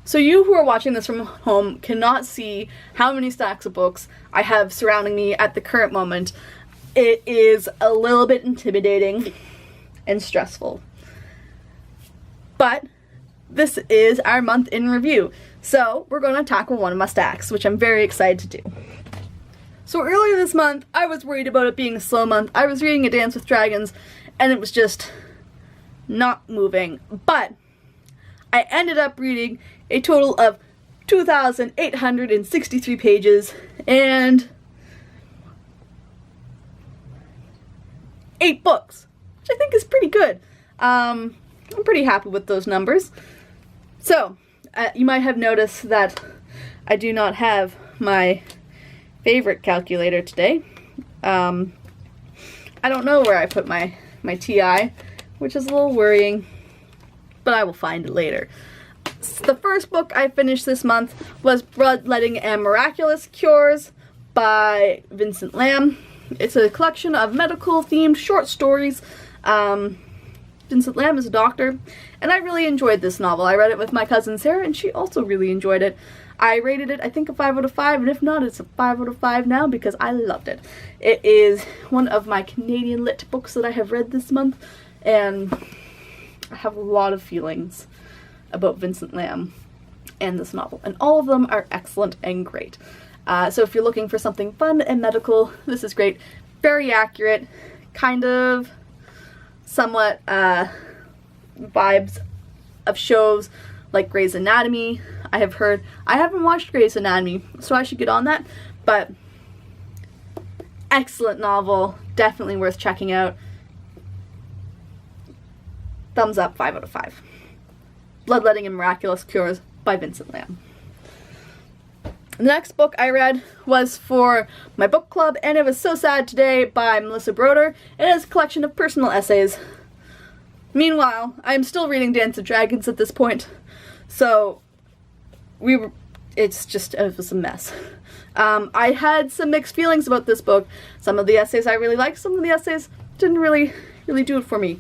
So you who are watching this from home cannot see how many stacks of books I have surrounding me at the current moment. It is a little bit intimidating and stressful. But this is our month in review. So we're going to tackle one of my stacks, which I'm very excited to do. So earlier this month, I was worried about it being a slow month. I was reading A Dance with Dragons, and it was just not moving. But I ended up reading a total of 2,863 pages and 8 books, which I think is pretty good. I'm pretty happy with those numbers. So, you might have noticed that I do not have my favorite calculator today. I don't know where I put my TI, which is a little worrying, but I will find it later. The first book I finished this month was Bloodletting and Miraculous Cures by Vincent Lam. It's a collection of medical-themed short stories. Vincent Lam is a doctor, and I really enjoyed this novel. I read it with my cousin Sarah, and she also really enjoyed it. I rated it, I think, a 5 out of 5, and if not, it's a 5 out of 5 now because I loved it. It is one of my Canadian lit books that I have read this month, and I have a lot of feelings about Vincent Lam and this novel, and all of them are excellent and great. So if you're looking for something fun and medical, this is great. Very accurate, kind of somewhat vibes of shows like Grey's Anatomy. I haven't watched Grey's Anatomy, so I should get on that, but excellent novel, definitely worth checking out. Thumbs up, 5 out of 5. Bloodletting and Miraculous Cures by Vincent Lam. The next book I read was for my book club, and it was So Sad Today by Melissa Broder. It is a collection of personal essays. Meanwhile, I am still reading Dance of Dragons at this point, so it was a mess. I had some mixed feelings about this book. Some of the essays I really liked, some of the essays didn't really do it for me.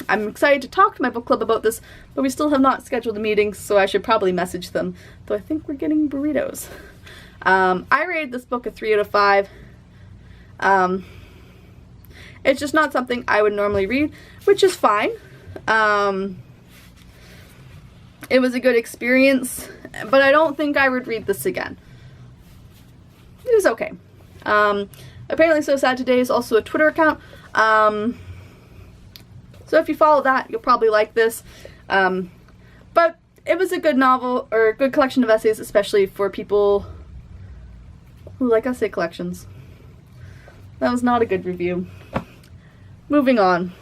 I'm excited to talk to my book club about this, but we still have not scheduled a meeting, so I should probably message them, though I think we're getting burritos. I rated this book a 3 out of 5. It's just not something I would normally read, which is fine. It was a good experience, but I don't think I would read this again. It was okay. Apparently So Sad Today is also a Twitter account. So if you follow that, you'll probably like this. But it was a good novel, or a good collection of essays, especially for people who like essay collections. That was not a good review. Moving on.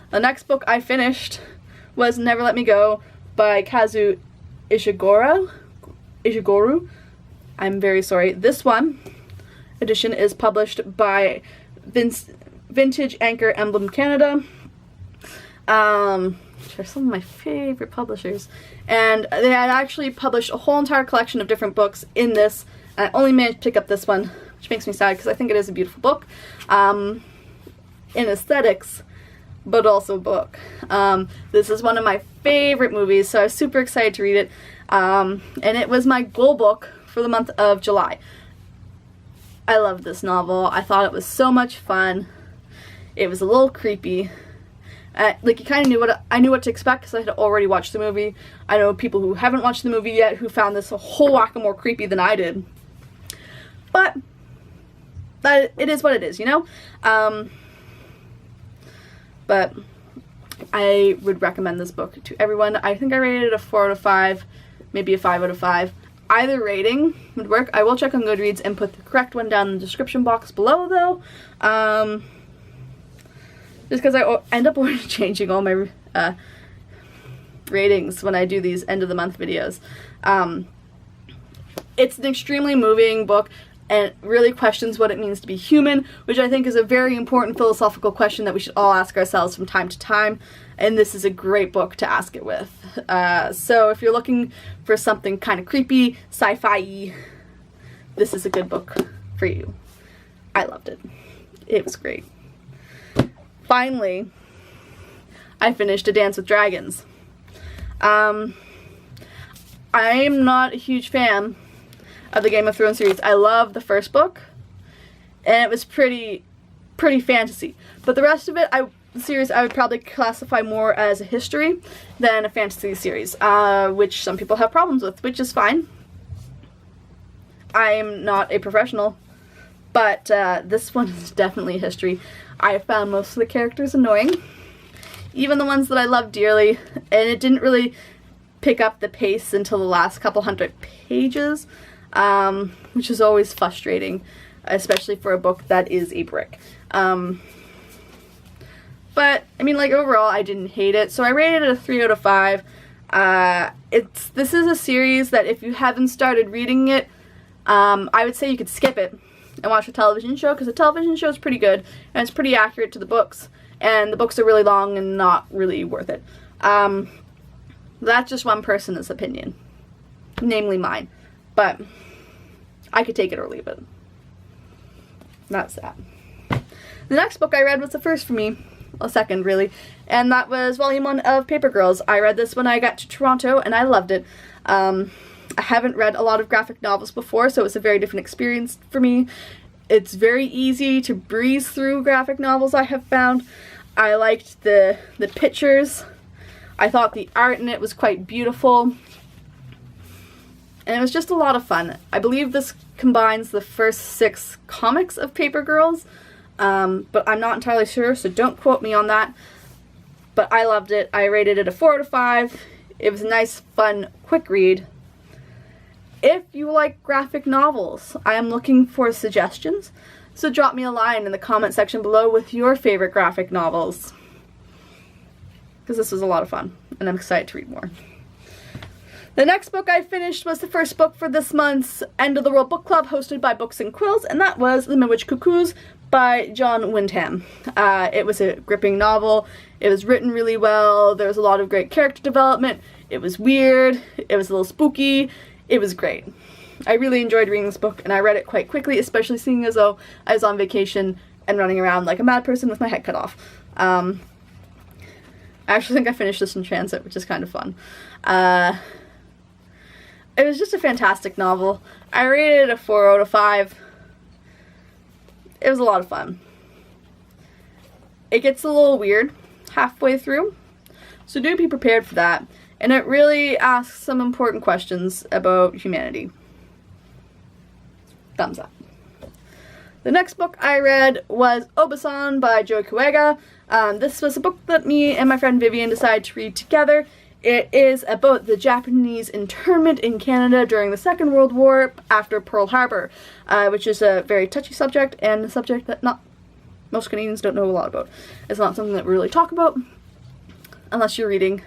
The next book I finished was Never Let Me Go by Kazuo Ishiguro. I'm very sorry. This one edition is published by Vintage Anchor Emblem Canada. Which are some of my favorite publishers. And they had actually published a whole entire collection of different books in this. I only managed to pick up this one, which makes me sad because I think it is a beautiful book. In aesthetics, but also a book. This is one of my favorite movies, so I was super excited to read it. And it was my goal book for the month of July. I loved this novel. I thought it was so much fun. It was a little creepy. Like, you kind of knew I knew what to expect because I had already watched the movie. I know people who haven't watched the movie yet who found this a whole whack more creepy than I did. But it is what it is, you know? But I would recommend this book to everyone. I think I rated it a 4 out of 5, maybe a 5 out of 5. Either rating would work. I will check on Goodreads and put the correct one down in the description box below, though. Just because I end up changing all my ratings when I do these end of the month videos. It's an extremely moving book and really questions what it means to be human, which I think is a very important philosophical question that we should all ask ourselves from time to time, and this is a great book to ask it with. So if you're looking for something kind of creepy, sci-fi-y, this is a good book for you. I loved it. It was great. Finally, I finished A Dance with Dragons. I am not a huge fan of the Game of Thrones series. I love the first book, and it was pretty fantasy. But the rest of it, the series, I would probably classify more as a history than a fantasy series, which some people have problems with, which is fine. I am not a professional, but this one is definitely history. I found most of the characters annoying, even the ones that I love dearly, and it didn't really pick up the pace until the last couple hundred pages, which is always frustrating, especially for a book that is a brick. But, I mean, like, overall, I didn't hate it, so I rated it a 3 out of 5. This is a series that if you haven't started reading it, I would say you could skip it and watch the television show, because the television show is pretty good, and it's pretty accurate to the books, and the books are really long and not really worth it. That's just one person's opinion, namely mine, but I could take it or leave it. That's that. The next book I read was the first for me, a second really, and that was Volume 1 of Paper Girls. I read this when I got to Toronto, and I loved it. I haven't read a lot of graphic novels before, so it's a very different experience for me. It's very easy to breeze through graphic novels, I have found. I liked the pictures. I thought the art in it was quite beautiful. And it was just a lot of fun. I believe this combines the first 6 comics of Paper Girls, but I'm not entirely sure, so don't quote me on that. But I loved it. I rated it a 4 out of 5. It was a nice, fun, quick read. If you like graphic novels, I am looking for suggestions, so drop me a line in the comment section below with your favorite graphic novels, because this was a lot of fun, and I'm excited to read more. The next book I finished was the first book for this month's End of the World Book Club, hosted by Books and Quills, and that was The Midwich Cuckoos by John Wyndham. It was a gripping novel. It was written really well. There was a lot of great character development. It was weird. It was a little spooky. It was great. I really enjoyed reading this book, and I read it quite quickly, especially seeing as though I was on vacation and running around like a mad person with my head cut off. I actually think I finished this in transit, which is kind of fun. It was just a fantastic novel. I rated it a 4 out of 5. It was a lot of fun. It gets a little weird halfway through, so do be prepared for that. And it really asks some important questions about humanity. Thumbs up. The next book I read was Obasan by Joe Kogawa. This was a book that me and my friend Vivian decided to read together. It is about the Japanese internment in Canada during the Second World War after Pearl Harbor, which is a very touchy subject, and a subject that not most Canadians don't know a lot about. It's not something that we really talk about unless you're reading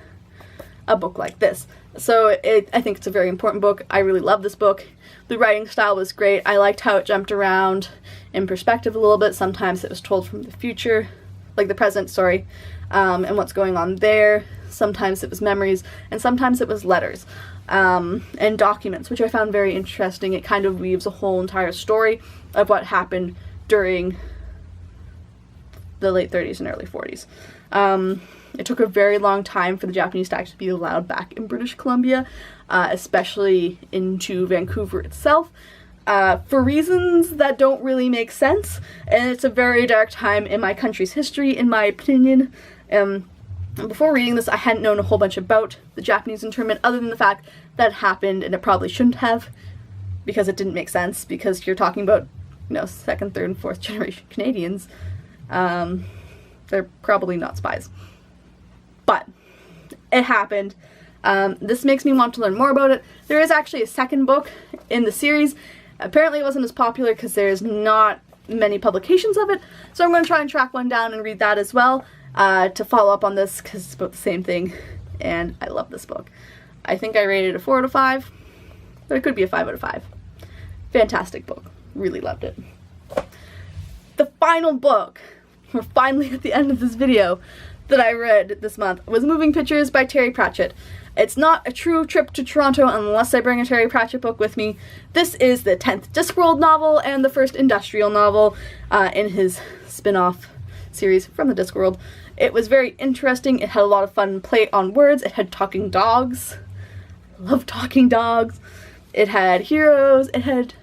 a book like this. So I think it's a very important book. I really love this book. The writing style was great. I liked how it jumped around in perspective a little bit. Sometimes it was told from the future, like the present, sorry, and what's going on there. Sometimes it was memories, and sometimes it was letters and documents, which I found very interesting. It kind of weaves a whole entire story of what happened during the late 30s and early 40s. It took a very long time for the Japanese to actually be allowed back in British Columbia, especially into Vancouver itself, for reasons that don't really make sense, and it's a very dark time in my country's history, in my opinion. Before reading this, I hadn't known a whole bunch about the Japanese internment, other than the fact that it happened, and it probably shouldn't have, because it didn't make sense, because you're talking about, you know, 2nd, 3rd, and 4th generation Canadians. They're probably not spies. But it happened. This makes me want to learn more about it. There is actually a second book in the series. Apparently it wasn't as popular because there's not many publications of it, so I'm going to try and track one down and read that as well, to follow up on this, because it's about the same thing, and I love this book. I think I rated it a 4 out of 5, but it could be a 5 out of 5. Fantastic book. Really loved it. The final book, we're finally at the end of this video, that I read this month was Moving Pictures by Terry Pratchett. It's not a true trip to Toronto unless I bring a Terry Pratchett book with me. This is the 10th Discworld novel and the first industrial novel in his spin-off series from the Discworld. It was very interesting. It had a lot of fun play on words. It had talking dogs. I love talking dogs. It had heroes. It had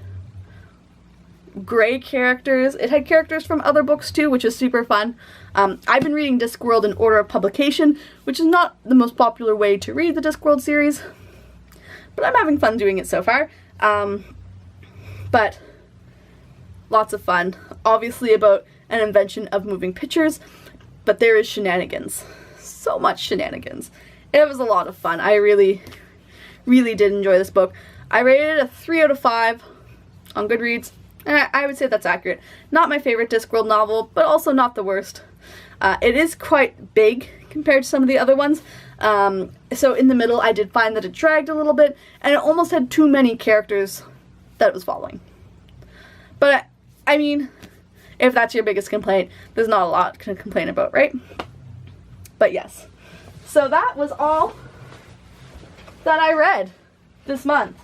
gray characters. It had characters from other books too, which is super fun. I've been reading Discworld in order of publication, which is not the most popular way to read the Discworld series, but I'm having fun doing it so far. But lots of fun. Obviously about an invention of moving pictures, but there is shenanigans. So much shenanigans. It was a lot of fun. I really, really did enjoy this book. I rated it a 3 out of 5 on Goodreads. I would say that's accurate. Not my favorite Discworld novel, but also not the worst. It is quite big compared to some of the other ones. So in the middle I did find that it dragged a little bit, and it almost had too many characters that it was following. But I mean, if that's your biggest complaint, there's not a lot to complain about, right? But yes. So that was all that I read this month.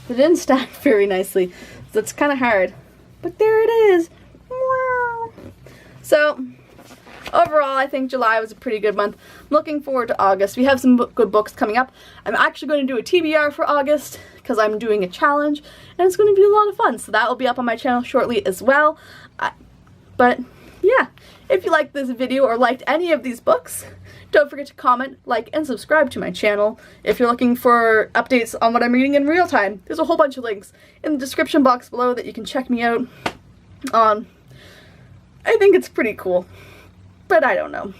It didn't stack very nicely, so it's kind of hard. But there it is. Wow. So, overall, I think July was a pretty good month. I'm looking forward to August. We have some good books coming up. I'm actually going to do a TBR for August because I'm doing a challenge, and it's going to be a lot of fun. So that will be up on my channel shortly as well. But yeah, if you liked this video or liked any of these books, don't forget to comment, like, and subscribe to my channel. If you're looking for updates on what I'm reading in real time, there's a whole bunch of links in the description box below that you can check me out on. I think it's pretty cool, but I don't know.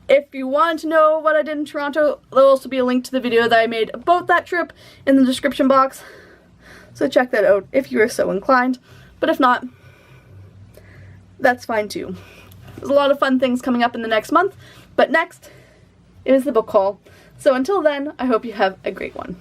If you want to know what I did in Toronto, there'll also be a link to the video that I made about that trip in the description box. So check that out if you are so inclined. But if not, that's fine too. There's a lot of fun things coming up in the next month, but next is the book haul. So until then, I hope you have a great one.